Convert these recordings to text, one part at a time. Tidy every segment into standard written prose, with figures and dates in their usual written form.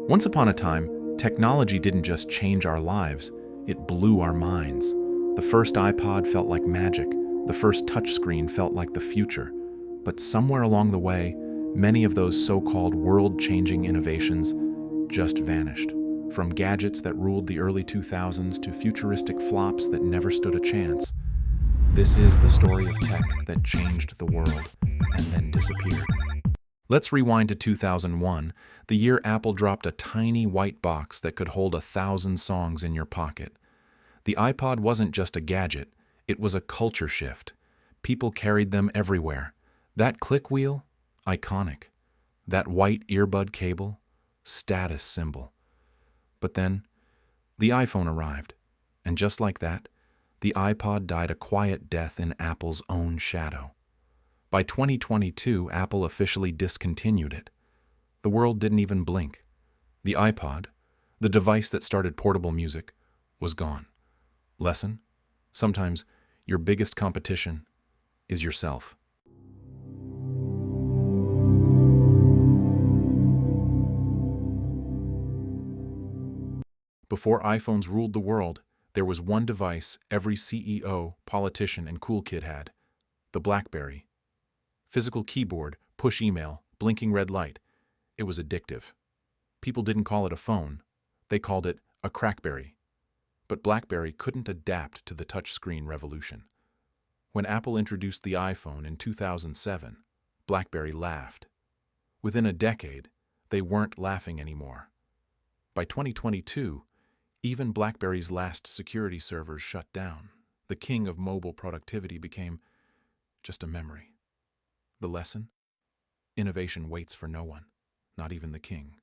Once upon a time, technology didn't just change our lives, it blew our minds. The first iPod felt like magic, the first touchscreen felt like the future. But somewhere along the way, many of those so-called world-changing innovations just vanished. From gadgets that ruled the early 2000s to futuristic flops that never stood a chance. This is the story of tech that changed the world and then disappeared. Let's rewind to 2001, the year Apple dropped a tiny white box that could hold 1,000 songs in your pocket. The iPod wasn't just a gadget, it was a culture shift. People carried them everywhere. That click wheel? Iconic. That white earbud cable? Status symbol. But then, the iPhone arrived, and just like that, the iPod died a quiet death in Apple's own shadow. By 2022, Apple officially discontinued it. The world didn't even blink. The iPod, the device that started portable music, was gone. Lesson? Sometimes your biggest competition is yourself. Before iPhones ruled the world, there was one device every CEO, politician, and cool kid had: the Blackberry. Physical keyboard, push email, blinking red light. It was addictive. People didn't call it a phone. They called it a crackberry. But BlackBerry couldn't adapt to the touchscreen revolution. When Apple introduced the iPhone in 2007, BlackBerry laughed. Within a decade, they weren't laughing anymore. By 2022, even BlackBerry's last security servers shut down. The king of mobile productivity became just a memory. The lesson? Innovation waits for no one, not even the king.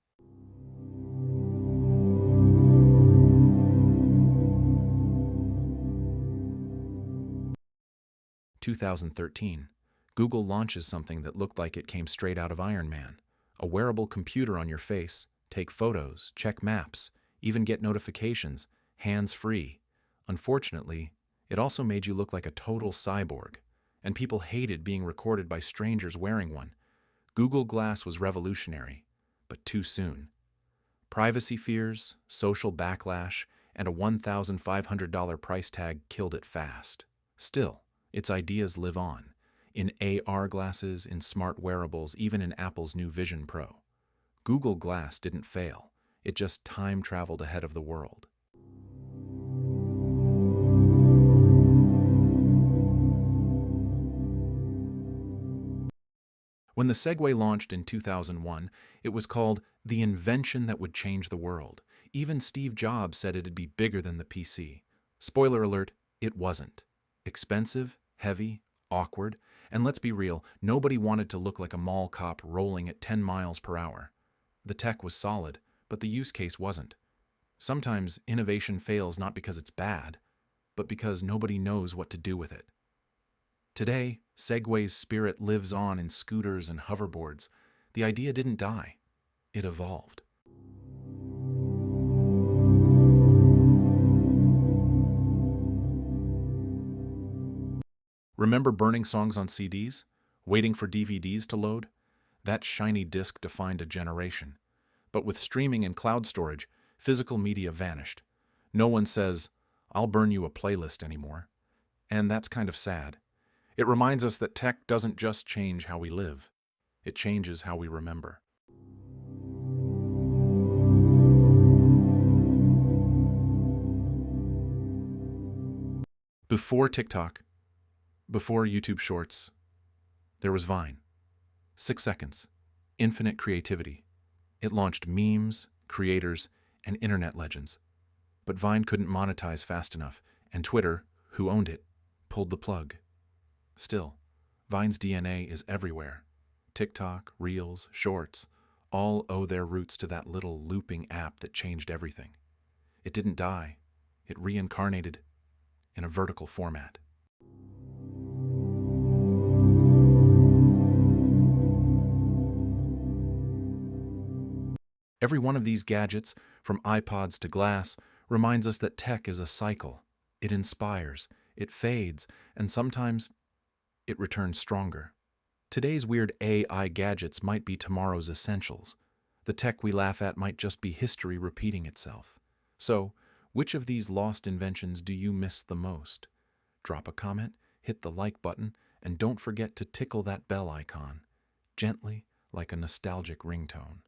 In 2013, Google launches something that looked like it came straight out of Iron Man. A wearable computer on your face, take photos, check maps, even get notifications, hands-free. Unfortunately, it also made you look like a total cyborg, and people hated being recorded by strangers wearing one. Google Glass was revolutionary, but too soon. Privacy fears, social backlash, and a $1,500 price tag killed it fast. Still, its ideas live on, in AR glasses, in smart wearables, even in Apple's new Vision Pro. Google Glass didn't fail, it just time-traveled ahead of the world. When the Segway launched in 2001, it was called the invention that would change the world. Even Steve Jobs said it'd be bigger than the PC. Spoiler alert, it wasn't. Expensive, heavy, awkward, and let's be real, nobody wanted to look like a mall cop rolling at 10 miles per hour. The tech was solid, but the use case wasn't. Sometimes innovation fails not because it's bad, but because nobody knows what to do with it. Today, Segway's spirit lives on in scooters and hoverboards. The idea didn't die. It evolved. Remember burning songs on CDs? Waiting for DVDs to load? That shiny disc defined a generation. But with streaming and cloud storage, physical media vanished. No one says, "I'll burn you a playlist" anymore. And that's kind of sad. It reminds us that tech doesn't just change how we live. It changes how we remember. Before TikTok, before YouTube Shorts, there was Vine. 6 seconds. Infinite creativity. It launched memes, creators, and internet legends. But Vine couldn't monetize fast enough, and Twitter, who owned it, pulled the plug. Still, Vine's DNA is everywhere. TikTok, Reels, Shorts, all owe their roots to that little looping app that changed everything. It didn't die. It reincarnated in a vertical format. Every one of these gadgets, from iPods to glass, reminds us that tech is a cycle. It inspires, it fades, and sometimes it returns stronger. Today's weird AI gadgets might be tomorrow's essentials. The tech we laugh at might just be history repeating itself. So, which of these lost inventions do you miss the most? Drop a comment, hit the like button, and don't forget to tickle that bell icon, gently like a nostalgic ringtone.